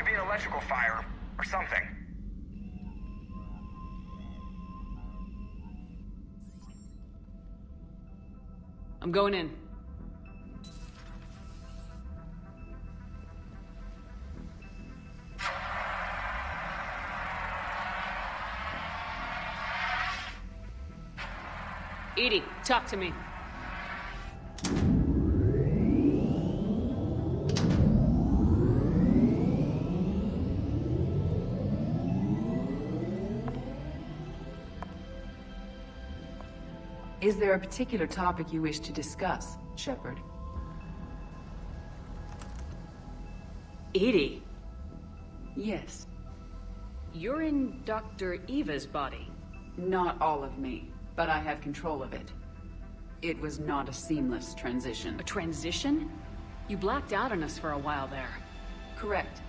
Could be an electrical fire, or something. I'm going in. Edie, talk to me. Is there a particular topic you wish to discuss, Shepard? Edie, Yes. you're in Dr. Eva's body. Not all of me, but I have control of it. It was not a seamless transition. A transition? You blacked out on us for a while there. Correct.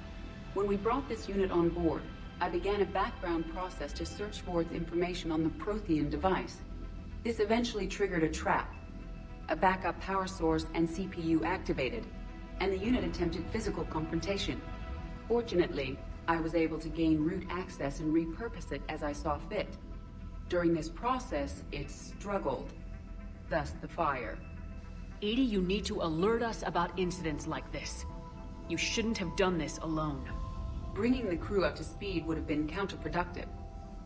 When we brought this unit on board, I began a background process to search for its information on the Prothean device. This eventually triggered a trap. A backup power source and CPU activated, and the unit attempted physical confrontation. Fortunately, I was able to gain root access and repurpose it as I saw fit. During this process, it struggled. Thus the fire. Edie, you need to alert us about incidents like this. You shouldn't have done this alone. Bringing the crew up to speed would have been counterproductive.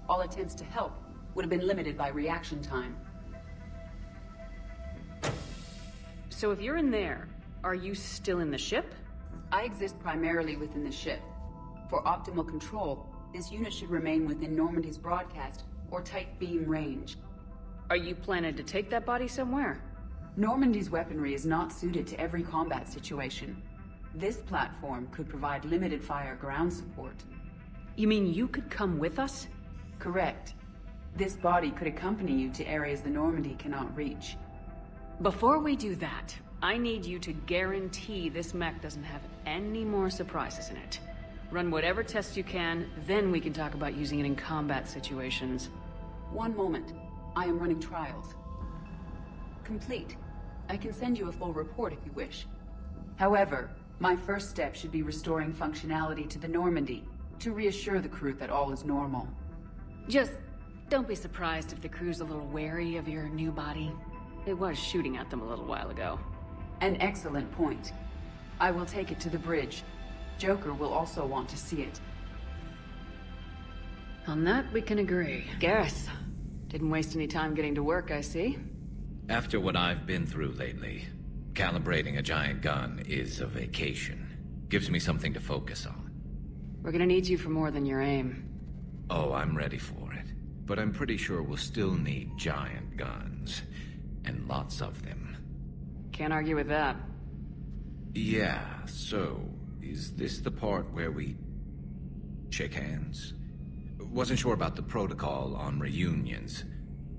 All attempts to help would have been limited by reaction time. So if you're in there, are you still in the ship? I exist primarily within the ship. For optimal control, this unit should remain within Normandy's broadcast or tight beam range. Are you planning to take that body somewhere? Normandy's weaponry is not suited to every combat situation. This platform could provide limited fire ground support. You mean you could come with us? Correct. This body could accompany you to areas the Normandy cannot reach. Before we do that, I need you to guarantee this mech doesn't have any more surprises in it. Run whatever tests you can, then we can talk about using it in combat situations. One moment. I am running trials. Complete. I can send you a full report if you wish. However, my first step should be restoring functionality to the Normandy to reassure the crew that all is normal. Just don't be surprised if the crew's a little wary of your new body. It was shooting at them a little while ago. An excellent point. I will take it to the bridge. Joker will also want to see it. On that, we can agree. Garrus, didn't waste any time getting to work, I see. After what I've been through lately, calibrating a giant gun is a vacation. Gives me something to focus on. We're gonna need you for more than your aim. Oh, I'm ready for it. But I'm pretty sure we'll still need giant guns. And lots of them. Can't argue with that. Yeah, so, is this the part where we shake hands? Wasn't sure about the protocol on reunions,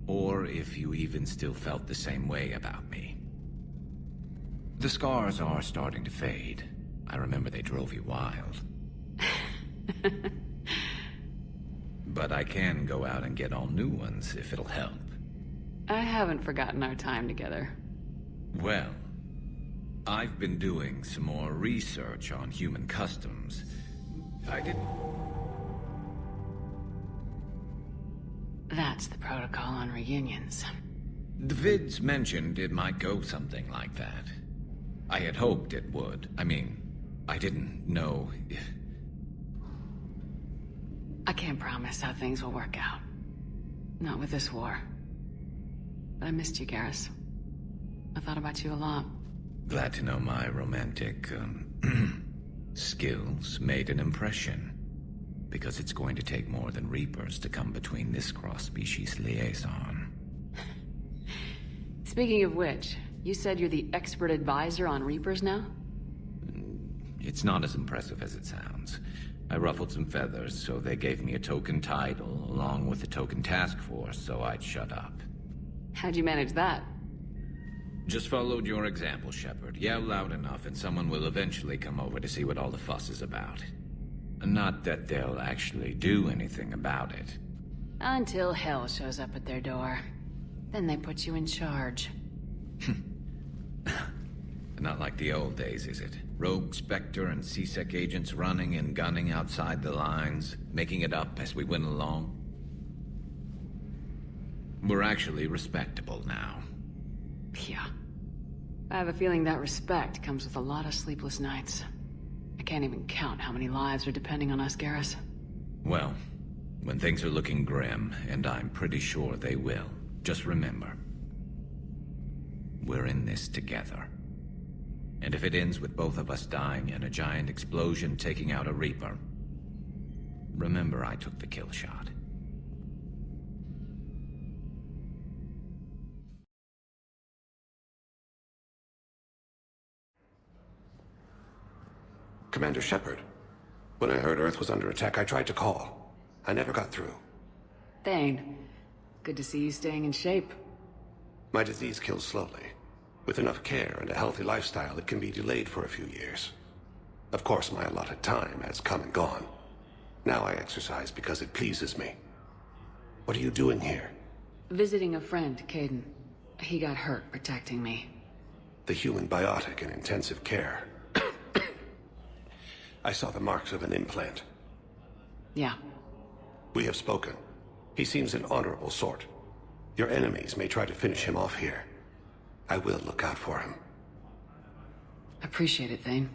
or if you even still felt the same way about me. The scars are starting to fade. I remember they drove you wild. But I can go out and get all new ones if it'll help. I haven't forgotten our time together. Well, I've been doing some more research on human customs. I didn't... That's the protocol on reunions. The vids mentioned it might go something like that. I had hoped it would. I mean, I didn't know if... I can't promise how things will work out. Not with this war. But I missed you, Garrus. I thought about you a lot. Glad to know my romantic, skills made an impression. Because it's going to take more than Reapers to come between this cross-species liaison. Speaking of which, you said you're the expert advisor on Reapers now? It's not as impressive as it sounds. I ruffled some feathers, so they gave me a token title, along with a token task force, so I'd shut up. How'd you manage that? Just followed your example, Shepard. Yell loud enough and someone will eventually come over to see what all the fuss is about. Not that they'll actually do anything about it. Until hell shows up at their door. Then they put you in charge. Not like the old days, is it? Rogue Spectre and C-Sec agents running and gunning outside the lines, making it up as we went along. We're actually respectable now. Yeah. I have a feeling that respect comes with a lot of sleepless nights. I can't even count how many lives are depending on us, Garrus. Well, when things are looking grim, and I'm pretty sure they will, just remember, we're in this together. And if it ends with both of us dying in a giant explosion taking out a Reaper, remember I took the kill shot. Commander Shepard. When I heard Earth was under attack, I tried to call. I never got through. Thane, good to see you staying in shape. My disease kills slowly. With enough care and a healthy lifestyle, it can be delayed for a few years. Of course, my allotted time has come and gone. Now I exercise because it pleases me. What are you doing here? Visiting a friend, Kaidan. He got hurt protecting me. The human biotic in intensive care. I saw the marks of an implant. Yeah. We have spoken. He seems an honorable sort. Your enemies may try to finish him off here. I will look out for him. Appreciate it, Thane.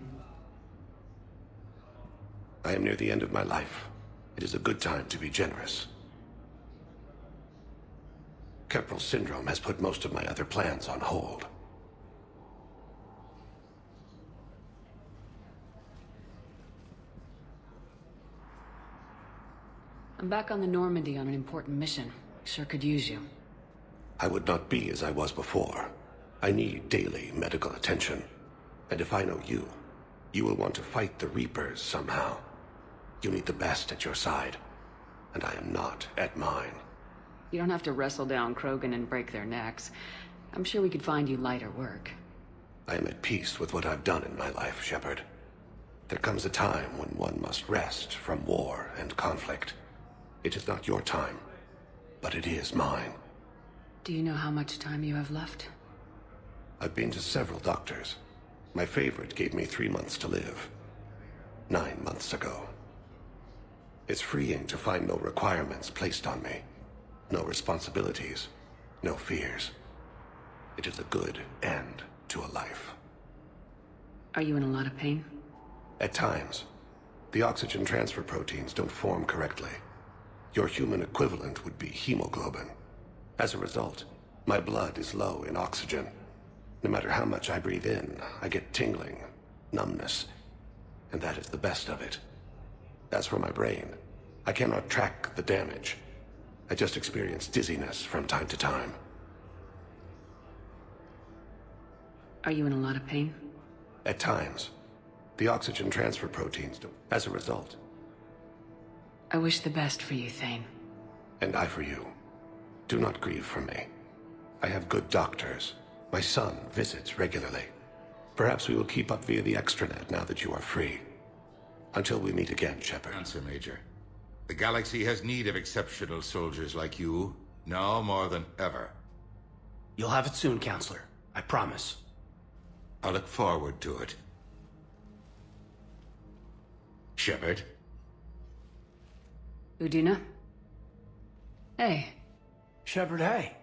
I am near the end of my life. It is a good time to be generous. Kepral syndrome has put most of my other plans on hold. I'm back on the Normandy on an important mission. Sure could use you. I would not be as I was before. I need daily medical attention. And if I know you, you will want to fight the Reapers somehow. You need the best at your side, and I am not at mine. You don't have to wrestle down Krogan and break their necks. I'm sure we could find you lighter work. I am at peace with what I've done in my life, Shepard. There comes a time when one must rest from war and conflict. It is not your time, but it is mine. Do you know how much time you have left? I've been to several doctors. My favorite gave me 3 months to live. 9 months ago. It's freeing to find no requirements placed on me. No responsibilities. No fears. It is a good end to a life. Are you in a lot of pain? At times. The oxygen transfer proteins don't form correctly. Your human equivalent would be hemoglobin. As a result, my blood is low in oxygen. No matter how much I breathe in, I get tingling, numbness, and that is the best of it. As for my brain, I cannot track the damage. I just experience dizziness from time to time. Are you in a lot of pain? At times. The oxygen transfer proteins don't. As a result. I wish the best for you, Thane. And I for you. Do not grieve for me. I have good doctors. My son visits regularly. Perhaps we will keep up via the extranet now that you are free. Until we meet again, Shepard. Answer, Major. The galaxy has need of exceptional soldiers like you, now more than ever. You'll have it soon, Counselor. I promise. I look forward to it. Shepard? Udina? Hey. Shepard, hey.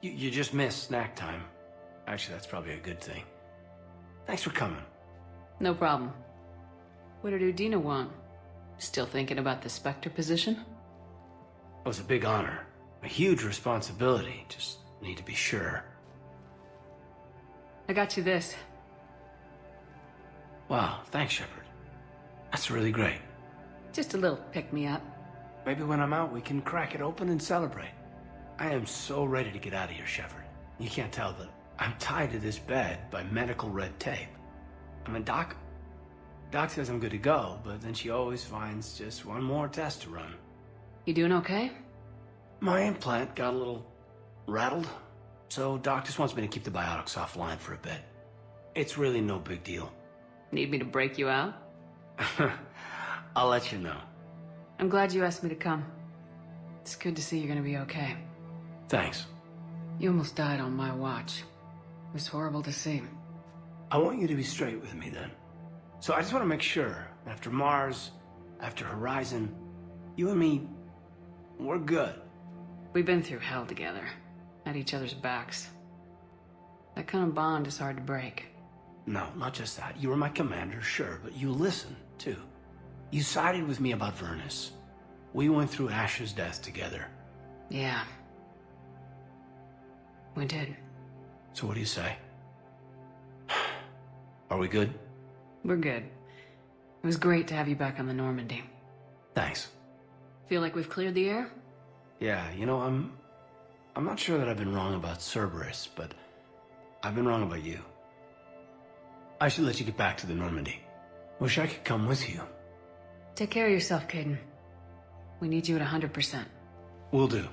You just missed snack time. Actually, that's probably a good thing. Thanks for coming. No problem. What did Udina want? Still thinking about the Spectre position? It was a big honor. A huge responsibility. Just need to be sure. I got you this. Wow, thanks, Shepard. That's really great. Just a little pick-me-up. Maybe when I'm out, we can crack it open and celebrate. I am so ready to get out of here, Shepard. You can't tell that I'm tied to this bed by medical red tape. I mean, Doc says I'm good to go, but then she always finds just one more test to run. You doing okay? My implant got a little rattled, so Doc just wants me to keep the biotics offline for a bit. It's really no big deal. Need me to break you out? I'll let you know. I'm glad you asked me to come. It's good to see you're gonna be okay. Thanks. You almost died on my watch. It was horrible to see. I want you to be straight with me then. So I just want to make sure, after Mars, after Horizon, you and me, we're good. We've been through hell together, at each other's backs. That kind of bond is hard to break. No, not just that. You were my commander, sure, but you listened, too. You sided with me about Vernus. We went through Ash's death together. Yeah. We did. So what do you say? Are we good? We're good. It was great to have you back on the Normandy. Thanks. Feel like we've cleared the air? Yeah, you know, I'm not sure that I've been wrong about Cerberus, but I've been wrong about you. I should let you get back to the Normandy. Wish I could come with you. Take care of yourself, Kaidan. We need you at 100%. Will do.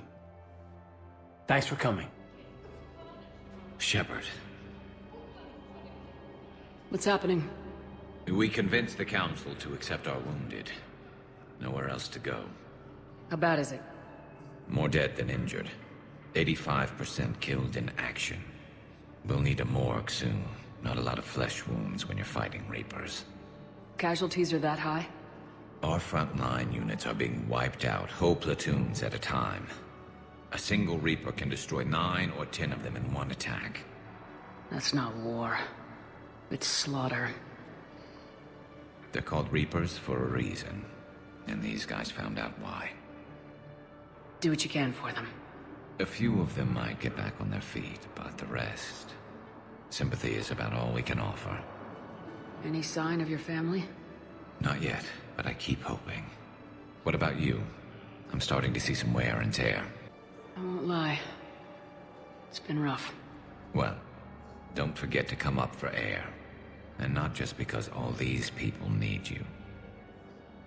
Thanks for coming. Shepard. What's happening? We convinced the Council to accept our wounded. Nowhere else to go. How bad is it? More dead than injured. 85% killed in action. We'll need a morgue soon. Not a lot of flesh wounds when you're fighting Reapers. Casualties are that high? Our frontline units are being wiped out, whole platoons at a time. A single Reaper can destroy 9 or 10 of them in one attack. That's not war. It's slaughter. They're called Reapers for a reason. And these guys found out why. Do what you can for them. A few of them might get back on their feet, but the rest... Sympathy is about all we can offer. Any sign of your family? Not yet, but I keep hoping. What about you? I'm starting to see some wear and tear. I won't lie. It's been rough. Well, don't forget to come up for air. And not just because all these people need you.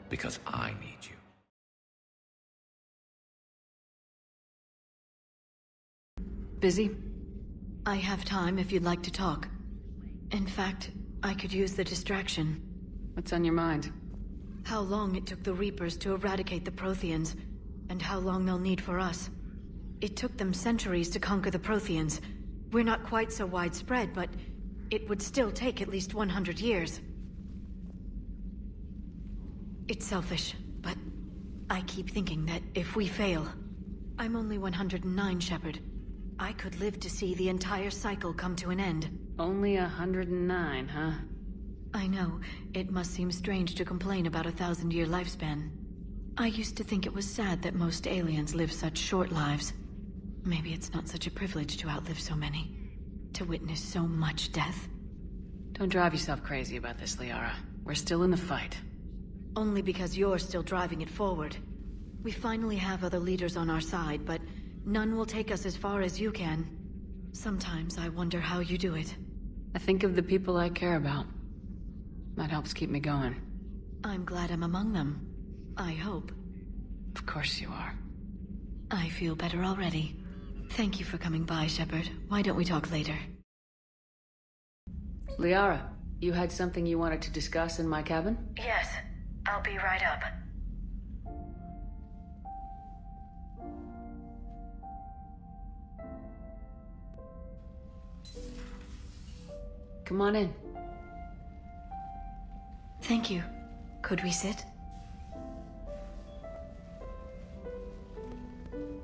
Because I need you. Busy? I have time if you'd like to talk. In fact, I could use the distraction. What's on your mind? How long it took the Reapers to eradicate the Protheans, and how long they'll need for us. It took them centuries to conquer the Protheans. We're not quite so widespread, but it would still take at least 100 years. It's selfish, but I keep thinking that if we fail... I'm only 109, Shepard. I could live to see the entire cycle come to an end. Only 109, huh? I know. It must seem strange to complain about a 1,000-year lifespan. I used to think it was sad that most aliens live such short lives. Maybe it's not such a privilege to outlive so many. To witness so much death. Don't drive yourself crazy about this, Liara. We're still in the fight. Only because you're still driving it forward. We finally have other leaders on our side, but none will take us as far as you can. Sometimes I wonder how you do it. I think of the people I care about. That helps keep me going. I'm glad I'm among them. I hope. Of course you are. I feel better already. Thank you for coming by, Shepard. Why don't we talk later? Liara, you had something you wanted to discuss in my cabin? Yes. I'll be right up. Come on in. Thank you. Could we sit?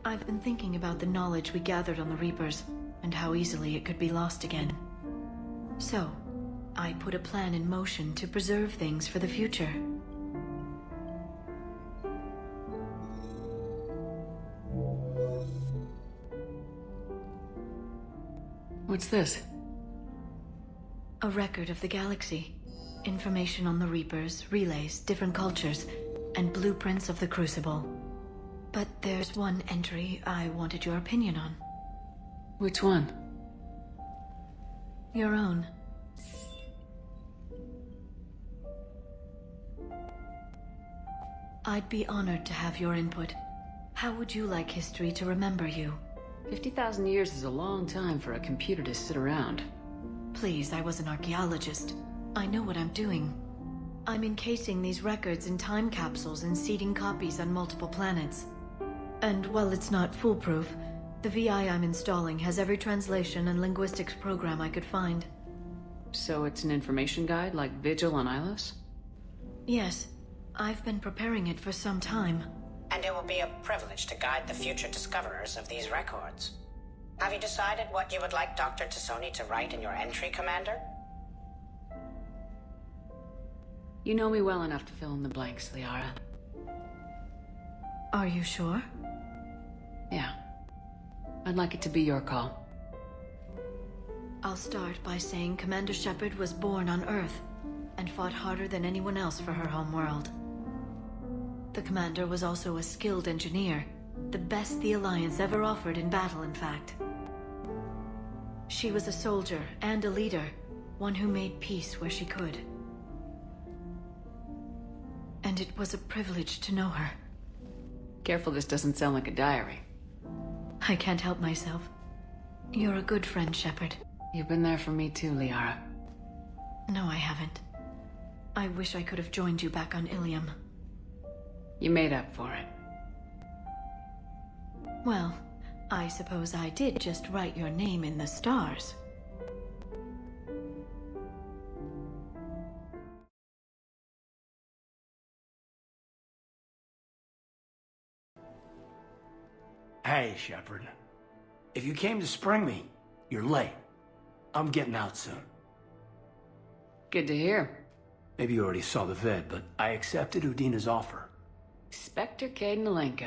I've been thinking about the knowledge we gathered on the Reapers, and how easily it could be lost again. So, I put a plan in motion to preserve things for the future. What's this? A record of the galaxy. Information on the Reapers, relays, different cultures, and blueprints of the Crucible. But there's one entry I wanted your opinion on. Which one? Your own. I'd be honored to have your input. How would you like history to remember you? 50,000 years is a long time for a computer to sit around. Please, I was an archaeologist. I know what I'm doing. I'm encasing these records in time capsules and seeding copies on multiple planets. And while it's not foolproof, the VI I'm installing has every translation and linguistics program I could find. So it's an information guide like Vigil on Ilos? Yes, I've been preparing it for some time. And it will be a privilege to guide the future discoverers of these records. Have you decided what you would like Dr. T'Soni to write in your entry, Commander? You know me well enough to fill in the blanks, Liara. Are you sure? Yeah. I'd like it to be your call. I'll start by saying Commander Shepard was born on Earth and fought harder than anyone else for her homeworld. The commander was also a skilled engineer, the best the Alliance ever offered in battle, in fact. She was a soldier and a leader, one who made peace where she could. And it was a privilege to know her. Careful this doesn't sound like a diary. I can't help myself. You're a good friend, Shepard. You've been there for me too, Liara. No, I haven't. I wish I could have joined you back on Ilium. You made up for it. Well, I suppose I did just write your name in the stars. Hey, Shepard. If you came to spring me, you're late. I'm getting out soon. Good to hear. Maybe you already saw the vid, but I accepted Udina's offer. Spectre Kaidan.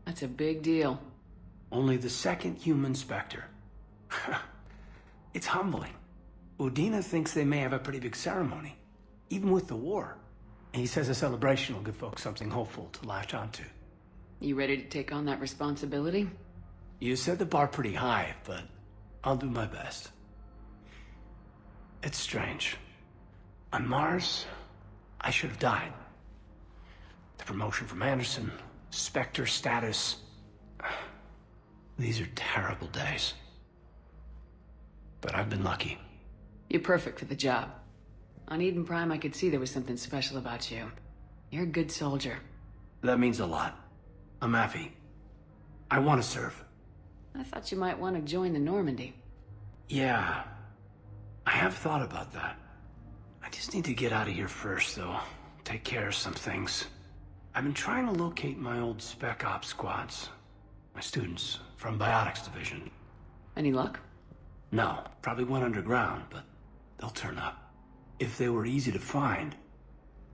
That's a big deal. Only the second human Spectre. It's humbling. Udina thinks they may have a pretty big ceremony, even with the war. And he says a celebration will give folks something hopeful to latch onto. You ready to take on that responsibility? You set the bar pretty high, but I'll do my best. It's strange. On Mars, I should have died. The promotion from Anderson, Spectre status. These are terrible days. But I've been lucky. You're perfect for the job. On Eden Prime, I could see there was something special about you. You're a good soldier. That means a lot. I'm happy. I want to serve. I thought you might want to join the Normandy. Yeah. I have thought about that. I just need to get out of here first, though. Take care of some things. I've been trying to locate my old Spec Ops squads. My students from Biotics Division. Any luck? No, probably went underground, but they'll turn up. If they were easy to find,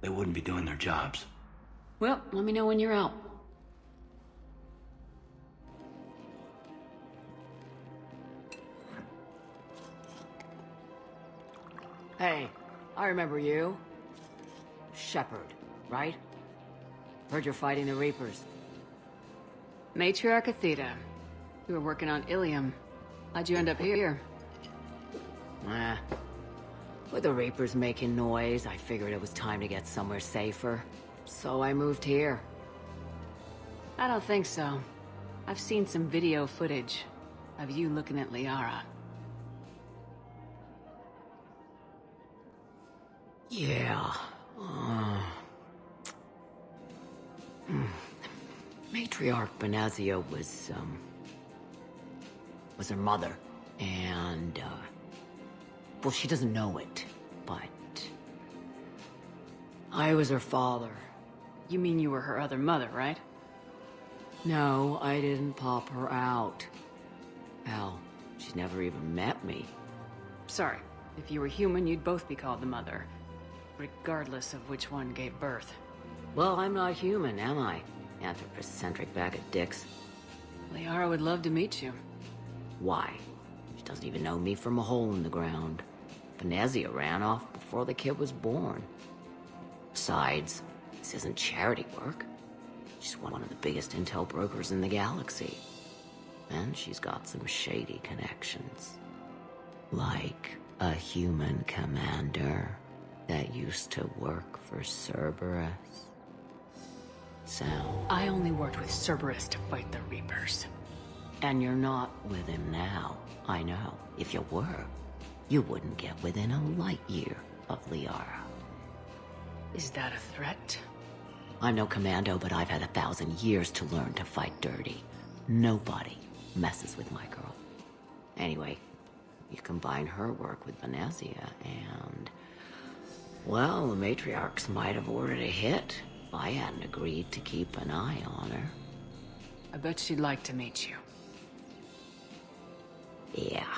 they wouldn't be doing their jobs. Well, let me know when you're out. Hey, I remember you. Shepard, right? Heard you're fighting the Reapers. Matriarch of Theta. You were working on Ilium. How'd you end up here? With the Reapers making noise, I figured it was time to get somewhere safer. So I moved here. I don't think so. I've seen some video footage of you looking at Liara. Yeah. Matriarch Benazia was her mother. And, well, she doesn't know it, but I was her father. You mean you were her other mother, right? No, I didn't pop her out. Hell, she's never even met me. Sorry. If you were human, you'd both be called the mother. Regardless of which one gave birth. Well, I'm not human, am I? Anthropocentric bag of dicks. Liara would love to meet you. Why? She doesn't even know me from a hole in the ground. Benazia ran off before the kid was born. Besides, this isn't charity work. She's one of the biggest intel brokers in the galaxy. And she's got some shady connections. Like a human commander that used to work for Cerberus. So... I only worked with Cerberus to fight the Reapers. And you're not with him now, I know. If you were, you wouldn't get within a light year of Liara. Is that a threat? I'm no commando, but I've had 1,000 years to learn to fight dirty. Nobody messes with my girl. Anyway, You combine her work with Venezia and... well, the matriarchs might have ordered a hit if I hadn't agreed to keep an eye on her. I bet she'd like to meet you. Yeah.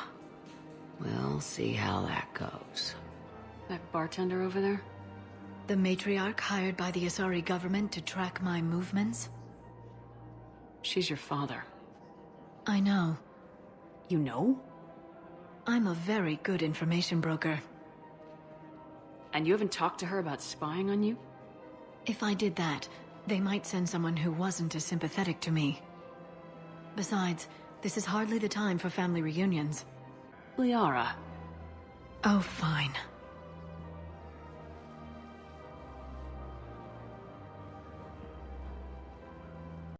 We'll see how that goes. That bartender over there? The matriarch hired by the Asari government to track my movements? She's your father. I know. You know? I'm a very good information broker. And you haven't talked to her about spying on you? If I did that, they might send someone who wasn't as sympathetic to me. Besides, this is hardly the time for family reunions. Liara. Oh, fine.